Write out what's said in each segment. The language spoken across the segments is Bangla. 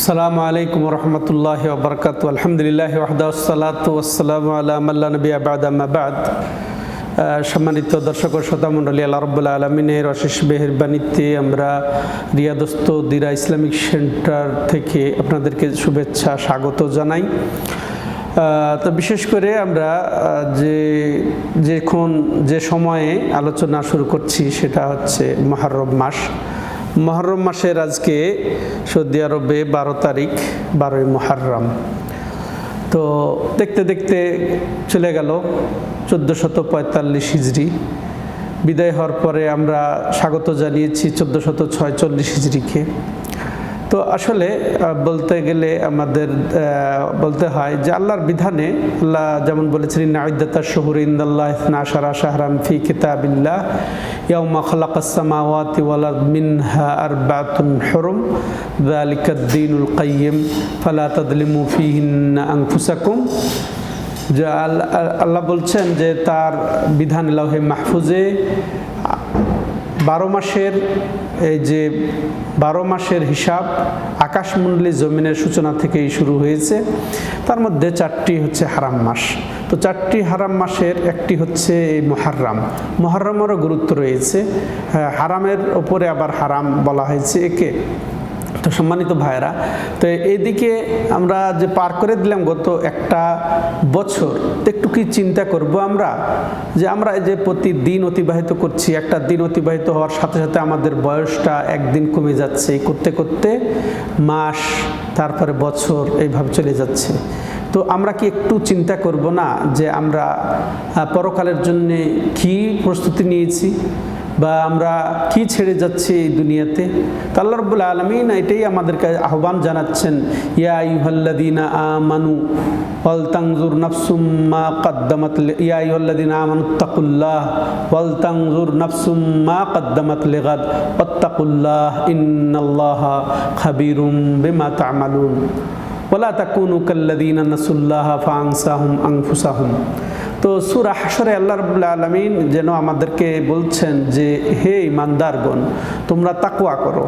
আসসালামু আলাইকুম রহমতুল্লাহি ওয়া বারাকাতুহু। আলহামদুলিল্লাহি ওয়াহদা ওয়াসসালাতু ওয়াসসালামু আলা মান লা নাবিয়্যা বা'দা আম্মা বা'দ। সম্মানিত দর্শক ও শ্রোতা মণ্ডলী, আল্লাহ রাব্বুল আলামিনের অশেষ মেহেরবানিতে আমরা রিয়াদস্থ দিরা ইসলামিক সেন্টার থেকে আপনাদেরকে শুভেচ্ছা স্বাগত জানাই। তো বিশেষ করে আমরা যে সময়ে আলোচনা শুরু করছি সেটা হচ্ছে মুহররম মাস। মুহররম মাসের আজকে সৌদি আরবে 12 তারিখ, 12ই মুহররম। তো দেখতে দেখতে চলে গেল 1445 হিজরি। বিদায় হওয়ার পরে আমরা স্বাগত জানিয়েছি 1446 হিজরিকে। তো আসলে বলতে গেলে আমাদের বলতে হয় যে আল্লাহর বিধানে আল্লাহ যেমন বলেছেন, ইন্না ইদ্দাতাশ শুহুরি ইনদাল্লাহি 12 শাহরান ফি কিতাবিল্লাহ ইয়াওমা খালাকাস সামাওয়াতি ওয়াল আরদ মিনহা আরবাতুন হুরুম যালিকাদ দীনুল কাইয়্যিম ফালা তাযলিমু ফীহিন্না আনফুসাকুম। যে আল্লাহ বলছেন যে তার বিধান লাওহে মাহফুজে 12 মাসের এই যে 12 মাসের হিসাব আকাশমণ্ডলী জমিনের সূচনা থেকেই শুরু হয়েছে। তার মধ্যে 4টি হচ্ছে হারাম মাস। তো 4টি হারাম মাসের একটি হচ্ছে এই মুহররম। মুহররমেরও গুরুত্ব রয়েছে, হারামের ওপরে আবার হারাম বলা হয়েছে একে। তো সম্মানিত ভাইরা, তো এইদিকে আমরা যে পার করে দিলাম গত একটা বছর, একটু কি চিন্তা করব আমরা যে আমরা এই যে প্রতিদিন অতিবাহিত করছি, একটা দিন অতিবাহিত হওয়ার সাথে সাথে আমাদের বয়সটা একদিন কমে যাচ্ছে, করতে করতে মাস, তারপরে বছর, এইভাবে চলে যাচ্ছে। তো আমরা কি একটু চিন্তা করব না যে আমরা পরকালের জন্য কি প্রস্তুতি নিয়েছি বা আমরা কি ছেড়ে যাচ্ছি এই দুনিয়াতে? তো আল্লাহ রাব্বুল আলামিন এটাই আমাদেরকে আহ্বান জানাচ্ছেন, ইয়া আইয়ুহাল্লাযীনা আমানু ওয়াল তানজুর নাফসুম মা কদ্দামাত ইয়া আইয়ুহাল্লাযীনা আমানুত্তাকুল্লাহ ওয়াল তানজুর নাফসুম মা কদ্দামাত লিগাদ ওয়াত্তাকুল্লাহ ইন্নাল্লাহা খাবীরুম বিমা তা'মালুন ওয়ালা তাকুনু কাল্লাযীনা নাসুল্লাহা ফাআনসাহুম আনফুসাহুম। তো সূরা হাশরে আল্লাহ রাব্বুল আলামিন যেন আমাদেরকে বলছেন যে হে ঈমানদারগণ, তোমরা তাকওয়া করো।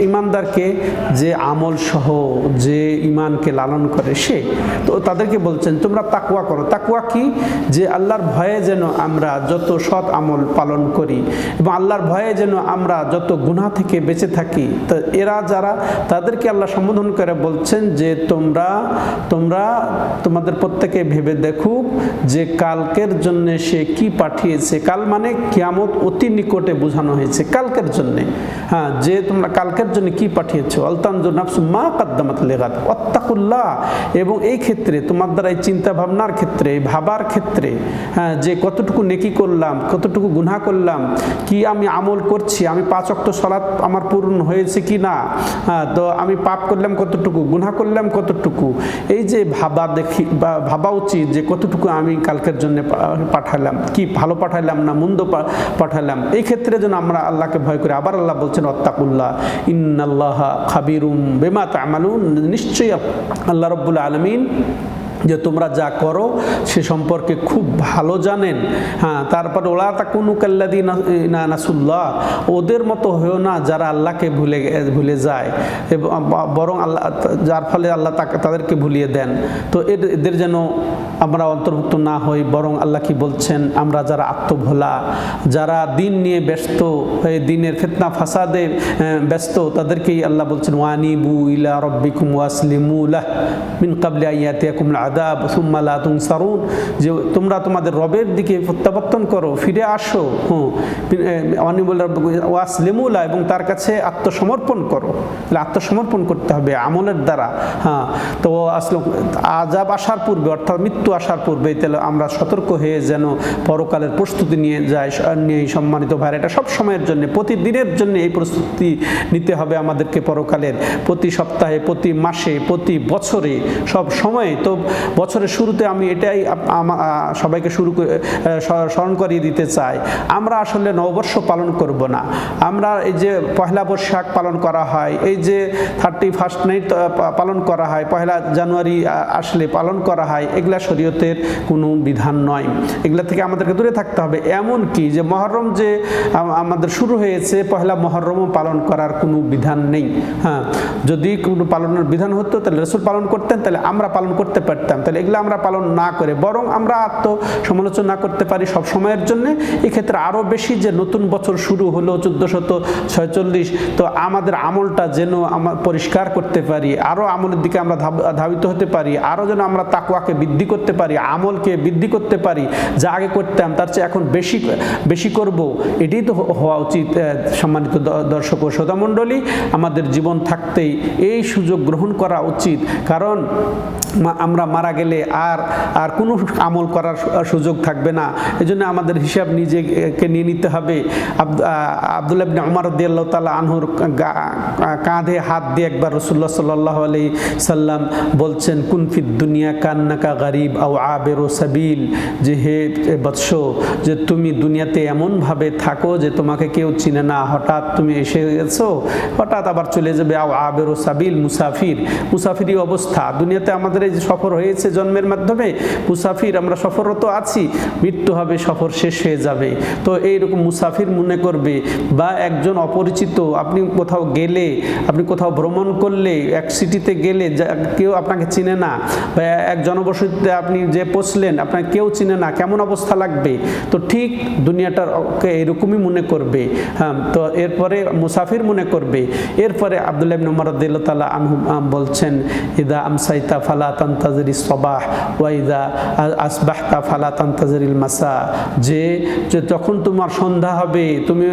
ঈমানদারকে যে আমল সহ যে ঈমানকে লালন করে সে, তো তাদেরকে বলছেন তোমরা তাকওয়া করো। তাকওয়া কি? যে আল্লাহর ভয়ে যেন আমরা যত সৎ আমল পালন করি এবং আল্লাহর ভয়ে যেন আমরা যত গুনাহ থেকে বেঁচে থাকি। তো এরা যারা, তাদেরকে আল্লাহ সম্বোধন করে বলছেন যে তোমাদের প্রত্যেকে ভেবে দেখুক যে কালকের জন্য সে কি পাঠিয়েছে। কাল মানে কিয়ামত অতি নিকটে বোঝানো হয়েছে কালকের জন্য। হ্যাঁ, যে তোমরা কালকের জন্য কি পাঠিয়েছো। আলতানজুর নাফসুম মা কদ্দামাত লিগাদ ওয়াত্তাকুল্লাহ। এবং এই ক্ষেত্রে তোমার দ্বারা এই চিন্তা ভাবনার ক্ষেত্রে, ভাবার ক্ষেত্রে, হ্যাঁ, যে কতটুকু নেকি করলাম, কতটুকু গুনাহ করলাম, কি আমি আমল করছি, আমি 5 ওয়াক্ত সালাত আমার পূর্ণ হয়েছে কি না, হ্যাঁ, তো আমি পাপ করলাম কতটুকু, গুনাহ করলাম কতটুকু, এই যে ভাবা উচিত যে কতটুকু আমি কালকের জন্য পাঠালাম, কি ভালো পাঠালাম না মন্দ পাঠালাম। এই ক্ষেত্রে যেন আমরা আল্লাহকে ভয় করি। আবার আল্লাহ বলছেন ওয়াত্তাকুল্লাহ ইন্নাল্লাহা খাবীরুম বিমা তা'মালুন। নিশ্চয়ই আল্লাহ রাব্বুল আলামিন যে তোমরা যা করো সে সম্পর্কে খুব ভালো জানেন। হ্যাঁ, তারপরে ওলা তাকুনু কাল্লাযীনা নাসুল্লাহ, ওদের মতো হয়েও না যারা আল্লাহকে ভুলে যায়, এবং বরং আল্লাহ, যার ফলে আল্লাহ তাদেরকে ভুলিয়ে দেন। তো এদের যেন আমরা অন্তর্ভুক্ত না হই, বরং আল্লাহ কি বলছেন, আমরা যারা আত্মভোলা, যারা দিন নিয়ে ব্যস্ত, এই দিনের ফিতনা ফাসাদে ব্যস্ত, তাদেরকেই আল্লাহ বলছেন ওয়ানিবু ইলা রাব্বিকুম ওয়াসলিমু লাহু মিন ক্বাবলি আইয়াতিয়াকুম আযাব সুম্মা লা তুনসারুন। যে তোমরা তোমাদের রবের দিকে প্রত্যাবর্তন করো, ফিরে আসো, ওয়ানিবু ওয়াসলিমু লাহু, এবং তার কাছে আত্মসমর্পণ করো। আত্মসমর্পণ করতে হবে আমলের দ্বারা। হ্যাঁ, তো আসলে আযাব আসার পূর্বে, অর্থাৎ মৃত্যু আসার পূর্বে তাহলে আমরা সতর্ক হয়ে যেন পরকালের প্রস্তুতি নিয়ে যাই। সম্মানিত ভাই, এটা সব সময়ের জন্য, প্রতিদিনের জন্য এই প্রস্তুতি নিতে হবে আমাদেরকে পরকালের। প্রতি সপ্তাহে, প্রতি মাসে, প্রতি বছরে, সব সময়। তো বছরের শুরুতে আমি এটাই সবাইকে স্মরণ করিয়ে দিতে চাই, আমরা আসলে নববর্ষ পালন করব না। আমরা এই যে পহেলা বৈশাখ পালন করা হয়, এই যে 31st নাইট পালন করা হয়, পহেলা জানুয়ারি আসলে পালন করা হয়, এগুলা শরীয়তের কোনো বিধান নয়, এগুলা থেকে আমাদেরকে দূরে থাকতে হবে। এমন কি যে মহরম যে আমাদের শুরু হয়েছে, পহেলা মহরমও পালন করার কোনো বিধান নেই। হ্যাঁ, যদি কোনো পালনের বিধান হতো তাহলে রাসূল পালন করতেন, তাহলে আমরা পালন করতে পারতাম। তাহলে এগুলো আমরা পালন না করে বরং আমরা আত্মসমালোচনা করতে পারি সব সময়ের জন্য। এক্ষেত্রে আরও বেশি যে নতুন বছর শুরু হলো 1446, তো আমাদের আমলটা যেন আমরা পরিষ্কার করতে পারি, আরও আমলের দিকে আমরা ধাবিত হতে পারি, আরও যেন আমরা তাকওয়াকে বৃদ্ধি করতে পারি, আমলকে বৃদ্ধি করতে পারি, যা আগে করতাম তার চেয়ে এখন বেশি করব, এটাই তো হওয়া উচিত। সম্মানিত দর্শক ও শ্রোতামণ্ডলী, আমাদের জীবন থাকতেই এই সুযোগ গ্রহণ করা উচিত, কারণ আমরা মারা গেলে আর কোনো আমল করার সুযোগ থাকবে না। এজন্য আমাদের হিসাব নিজেকে নিয়ে নিতে হবে। আব্দুল্লাহ ইবনে উমর রাদিয়াল্লাহু তাআলা আনহুর কাঁধে হাত দিয়ে একবার রাসূলুল্লাহ সাল্লাল্লাহু আলাইহি সাল্লাম বলছেন, কুন ফিদ দুনিয়া কান্নাকা গরিব আও আবিরু সাবিল, যে হে বৎস, যে তুমি দুনিয়াতে এমনভাবে থাকো যে তোমাকে কেউ চিনে না, হঠাৎ তুমি এসে গেছো, হঠাৎ আবার চলে যাবে। আও আবিরু সাবিল, মুসাফিরি অবস্থা। দুনিয়াতে আমাদের এই যে সফর হয়েছে জন্মের মাধ্যমে, মুসাফির, আমরা সফররত আছি, মৃত্যু হবে, সফর শেষ হয়ে যাবে। তো এইরকম মুসাফির মনে করবে। বা একজন অপরিচিত, আপনি কোথাও গেলে, আপনি কোথাও ভ্রমণ করলে, এক সিটিতে গেলে কেউ আপনাকে চিনে না, বা এক জনবসতিতে আপনি যে পৌঁছলেন আপনাকে কেউ চিনে না, কেমন অবস্থা লাগবে? তো ঠিক দুনিয়াটার এরকমই মনে করবে। হ্যাঁ, তো এরপরে মুসাফির মনে করবে। এরপরে আব্দুল্লাহ ইবনে উমর রাদিয়াল্লাহু তাআলা আনহু বলছেন, ইদা আমসাইতা ফালা তানতাজিরিস সাবাহ ওয়া ইদা আসবাহতা ফালা তানতাজিরিল মাসা, যে যখন তোমার সন্ধ্যা হবে তুমি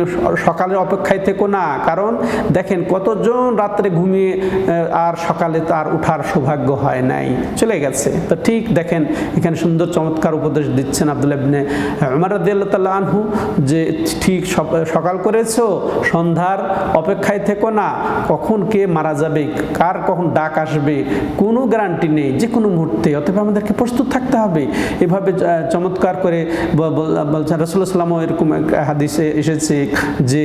সকালের অপেক্ষায় থেকো না। কারণ দেখেন কতজন রাত্রে ঘুমিয়ে আর সকালে তার উঠার সৌভাগ্য হয় নাই, চলে গেছে। তো ঠিক দেখেন এখানে সুন্দর চমৎকার উপদেশ দিচ্ছেন আব্দুল্লাহ ইবনে উমর রাদিয়াল্লাহু তাআলা আনহু, যে ঠিক সকাল করেছো, সন্ধ্যার অপেক্ষায় থেকো না, কখন কে মারা যাবে, কার কখন ডাক আসবে কোনো গ্যারান্টি নেই, যে কোনো মুহূর্তে। অতএব আমাদেরকে প্রস্তুত থাকতে হবে। এভাবে চমৎকার করে বলছেন রাসূলুল্লাহ সাল্লাল্লাহু আলাইহি ওয়াসাল্লাম। এরকম এক হাদিসে এসেছে যে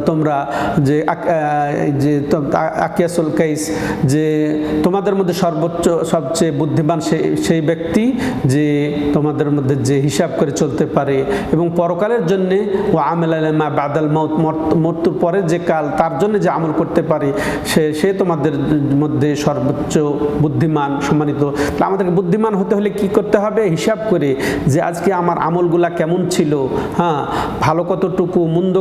তোমরা যে আকিয়াসুল কাইস, যে তোমাদের মধ্যে সবচেয়ে বুদ্ধিমান সেই ব্যক্তি যে তোমাদের মধ্যে যে হিসাব করে চলতে পারে এবং পরকালের জন্য ও আমাল মা বাদাল মৃত্যুর পরে যে কাল, তার জন্য যে আমল করতে পারে সে তোমাদের মধ্যে সর্বোচ্চ বুদ্ধিমান। সম্মানিত, আমাদেরকে বুদ্ধিমান হতে হলে কি করতে হবে? হিসাব করে যে আজকে আমার আমলগুলা কেমন ছিল, হ্যাঁ, ভালো কতটুকু, মন্দ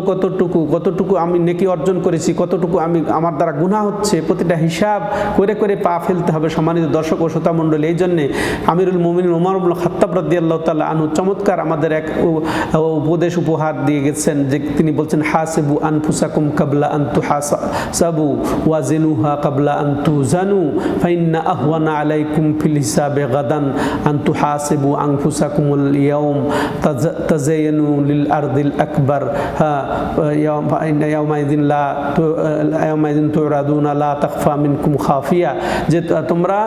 কতটুকু আমি নেকি অর্জন করেছি, কতটুকু আমার দ্বারা গুনাহ হচ্ছে, প্রতিটা হিসাব করে করে পা ফেলতে হবে। সম্মানিত দর্শক ও শ্রোতা মণ্ডলী, এই জন্যে আমিরুল মুমিনিন ওমর ইবনে খাত্তাব রাদিয়াল্লাহু তাআলা আনহু চমৎকার আমাদের এক উপদেশ উপহার দিয়ে গেছেন, যে তিনি বলছেন, হাসিবু আনফুসাকুম কাবলা আন তুহাসাবু ওয়াজিনুহা কাবলা আন তুজানু ফাইন্না আহওয়ানা আলাইকুম ফিল হিসাবে গাদান আন তুহাসিবু আনফুসাকুমুল ইয়াউম তাজায়ানু লিল আরদিল আকবার যে তোমরা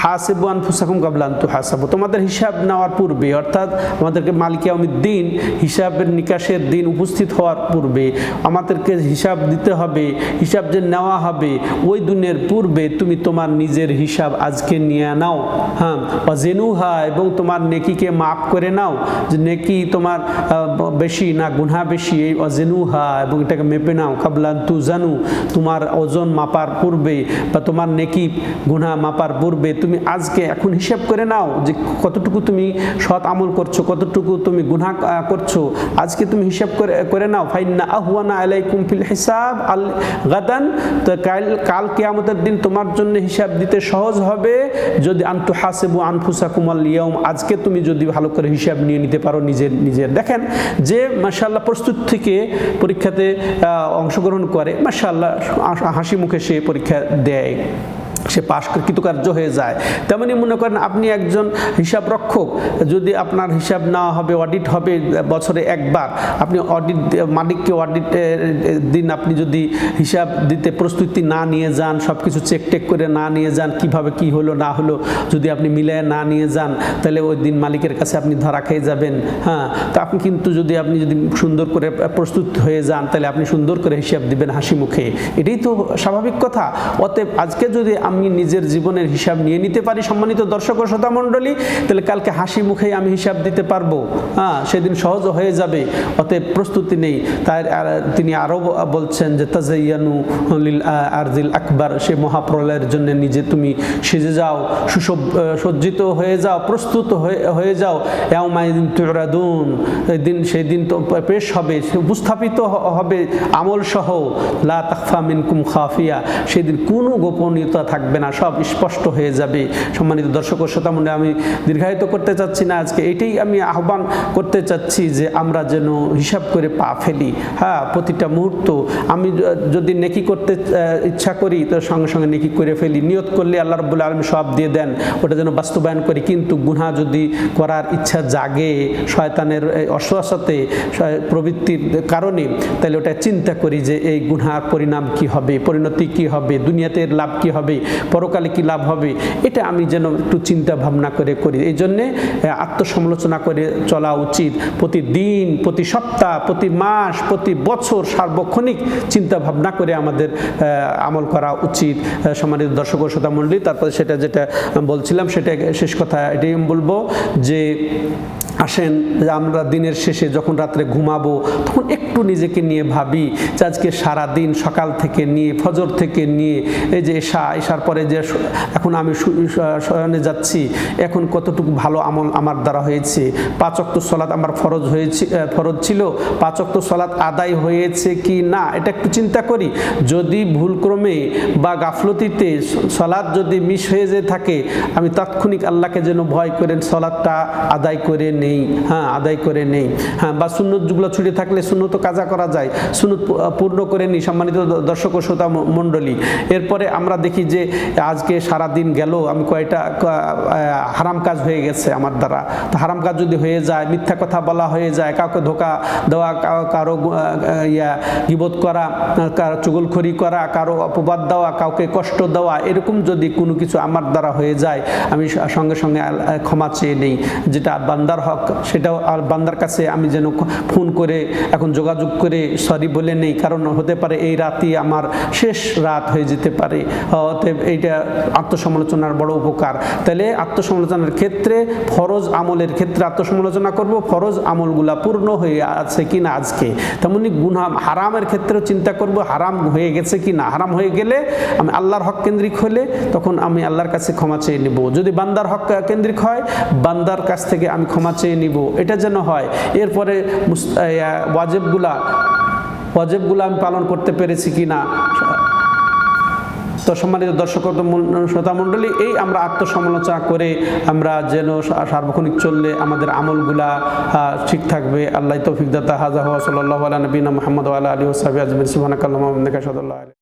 হাসিবু আনফুসাকুম কাবলা আন তুহাসাবু, তোমাদের হিসাব নেওয়ার পূর্বে, অর্থাৎ আমাদেরকে মালিক ইয়াউমিদ্দিন, হিসাবের নিকাশের দিন উপস্থিত হওয়ার পূর্বে আমাদেরকে হিসাব দিতে হবে। হিসাব যে নেওয়া হবে ওই দিনের পূর্বে তুমি তোমার নিজের হিসাব আজকে নিয়ে নাও। হ্যাঁ, ওয়াজিনুহা, এবং তোমার নেকিকে মাফ করে নাও, যে নেকি তোমার বেশি না গুনাহ বেশি, এই ওয়াজিনুহা, এবং এটাকে মেপে নাও। কাবলা আন তুজানু, তোমার ওজন মাপার পূর্বে বা তোমার নেকি গুনাহ মাপার পূর্বে তুমি আজকে এখন হিসাব করে নাও যে কতটুকু তুমি সৎ আমল করছো, কতটুকু তুমি গুনাহ করছো, আজকে তুমি হিসাব করে নাও। ফাইন্না আহওয়ানা আলাইকুম ফিল হিসাব আল গাদান, তো কাল কিয়ামতের দিন তোমার জন্য হিসাব দিতে সহজ হবে যদি আনতু হাসিবু আনফুসাকুম আল ইয়াউম, আজকে তুমি যদি ভালো করে হিসাব নিয়ে নিতে পারো নিজের। দেখেন যে মাশাআল্লাহ প্রস্তুত থেকে পরীক্ষাতে অংশগ্রহণ করে, মাশাআল্লাহ হাসি মুখে সে পরীক্ষা দেয়। সে পাশ কৃতকার্য হয়ে যায়। তেমনি মনে করেন আপনি একজন হিসাব রক্ষক, যদি আপনার হিসাব নেওয়া হবে, অডিট হবে বছরে একবার, আপনি অডিট মালিককে অডিটের দিন আপনি যদি হিসাব দিতে প্রস্তুতি না নিয়ে যান, সব কিছু চেক টেক করে না নিয়ে যান, কিভাবে কি হলো না হলো যদি আপনি মিলিয়ে না নিয়ে যান, তাহলে ওই দিন মালিকের কাছে আপনি ধরা খেয়ে যাবেন। হ্যাঁ, তো আপনি কিন্তু যদি সুন্দর করে প্রস্তুত হয়ে যান, তাহলে আপনি সুন্দর করে হিসাব দিবেন হাসি মুখে, এটাই তো স্বাভাবিক কথা। অতএব আজকে যদি আমি নিজের জীবনের হিসাব নিয়ে নিতে পারি সম্মানিত দর্শক ও শ্রোতা মণ্ডলী, তাহলে কালকে হাসি মুখেই আমি হিসাব দিতে পারবো। হ্যাঁ, সেদিন সহজ হয়ে যাবে। অতএব প্রস্তুতি নেই। তাই তিনি আরও বলছেন যে তাজাইয়ানু লিল আরজিল আকবার, সে মহাপ্রলয়ের জন্য নিজে তুমি সেজে যাও, সজ্জিত হয়ে যাও, প্রস্তুত হয়ে যাও। ইয়াউমাইদিন তুরাদুন, সেই দিন তো পেশ হবে, উপস্থাপিত হবে আমল সহ। লা তাখফা মিনকুম খাফিয়া, সেদিন কোনো গোপনীয়তা থাকবে না, সব স্পষ্ট হয়ে যাবে। সম্মানিত দর্শক ও শ্রোতা মণ্ডলী, আমি দীর্ঘায়িত করতে চাচ্ছি না আজকে, এটাই আমি আহ্বান করতে চাচ্ছি যে আমরা যেন হিসাব করে পা ফেলি। হ্যাঁ, প্রতিটা মুহূর্ত আমি যদি নেকি করতে ইচ্ছা করি তো সঙ্গে সঙ্গে নেকি করে ফেলি, নিয়ত করলে আল্লাহ রাব্বুল আলামিন সব দিয়ে দেন, ওটা যেন বাস্তবায়ন করি। কিন্তু গুনাহ যদি করার ইচ্ছা জাগে শয়তানের অসুয়াশাতে প্রবৃত্তির কারণে, তাহলে ওটা চিন্তা করি যে এই গুনার পরিণাম কি হবে, পরিণতি কি হবে, দুনিয়াতে লাভ কি হবে, পরকালে কি লাভ হবে, এটা আমি যেন একটু চিন্তা ভাবনা করে করি। এই জন্যে আত্মসমালোচনা করে চলা উচিত। প্রতিদিন, প্রতি সপ্তাহ, প্রতি মাস, প্রতি বছর সার্বক্ষণিক চিন্তা ভাবনা করে আমাদের আমল করা উচিত। সম্মানিত দর্শক ও শ্রোতা মণ্ডলী, তারপরে সেটা যেটা বলছিলাম সেটা শেষ কথা এটাই বলবো যে আসেন আমরা দিনের শেষে যখন রাত্রে ঘুমাবো তখন একটু নিজেকে নিয়ে ভাবি যে আজকে সারাদিন সকাল থেকে নিয়ে ফজর থেকে নিয়ে এই যে এশার পরে যে এখন আমি শয়নে যাচ্ছি, এখন কতটুকু ভালো আমল আমার দ্বারা হয়েছে। 5 ওয়াক্ত সালাত আমার ফরজ ছিল, 5 ওয়াক্ত সালাত আদায় হয়েছে কি না এটা একটু চিন্তা করি। যদি ভুলক্রমে বা গাফলতিতে সালাত যদি মিস হয়ে যেয়ে থাকে, আমি তাৎক্ষণিক আল্লাহকে যেন ভয় করেন সালাতটা আদায় করে নেই। হ্যাঁ, আদায় করে নেই। হ্যাঁ, বা সুন্নত যেগুলো ছুটে থাকলে সুন্নত কাজা করা যায়, সুন্নত পূর্ণ করে নিই। সম্মানিত দর্শক ও শ্রোতা মণ্ডলী, এরপরে আমরা দেখি যে আজকে সারা দিন গেল, আমি কয়টা হারাম কাজ হয়ে গেছে আমার দ্বারা। তো হারাম কাজ যদি হয়ে যায়, মিথ্যা কথা বলা হয়ে যায়, কাউকে ধোঁকা দেওয়া, কারো গীবত করা, কারো চুগলখড়ি করা, কারো অপবাদ দেওয়া, কাউকে কষ্ট দেওয়া, এরকম যদি কোনো কিছু আমার দ্বারা হয়ে যায়, আমি সঙ্গে সঙ্গে ক্ষমা চেয়ে নেই। যেটা বান্দার হক সেটাও আর বান্দার কাছে আমি যেন ফোন করে এখন যোগাযোগ করে সরি বলে নেই, কারণ হতে পারে এই রাতই আমার শেষ রাত হয়ে যেতে পারে। অতএব এইটা আত্মসমালোচনার বড় উপকার। তাহলে আত্মসমালোচনার ক্ষেত্রে ফরজ আমলের ক্ষেত্রে আত্মসমালোচনা করব, ফরজ আমলগুলা পূর্ণ হয়ে আছে কিনা আজকে। তেমনি গুনাহ হারামের ক্ষেত্রেও চিন্তা করব হারাম হয়ে গেছে কিনা। হারাম হয়ে গেলে আমি আল্লাহর হক কেন্দ্রিক হলে তখন আমি আল্লাহর কাছে ক্ষমা চেয়ে নেব। যদি বান্দার হক কেন্দ্রিক হয়, বান্দার কাছ থেকে আমি ক্ষমা চেয়ে নিব, এটা যেন হয়। এরপরে ওয়াজিবগুলা আমি পালন করতে পেরেছি কিনা। তো সম্মানিত দর্শক শ্রোতা মণ্ডলী, এই আমরা আত্মসমালোচনা করে আমরা যেন সার্বক্ষণিক চললে আমাদের আমলগুলা ঠিক থাকবে। আল্লাহ তৌফিক দাতা। হাযা হুয়া সাল্লাল্লাহু আলা নবিয়িনা মুহাম্মদ ওয়া আলা আলিহি ওয়া সাহবিহি আজমাইন। সুবহানাকাল্লাহুম্মা ওয়া বিহামদিকা আশহাদু আল্লা ইলাহা ইল্লা আনতা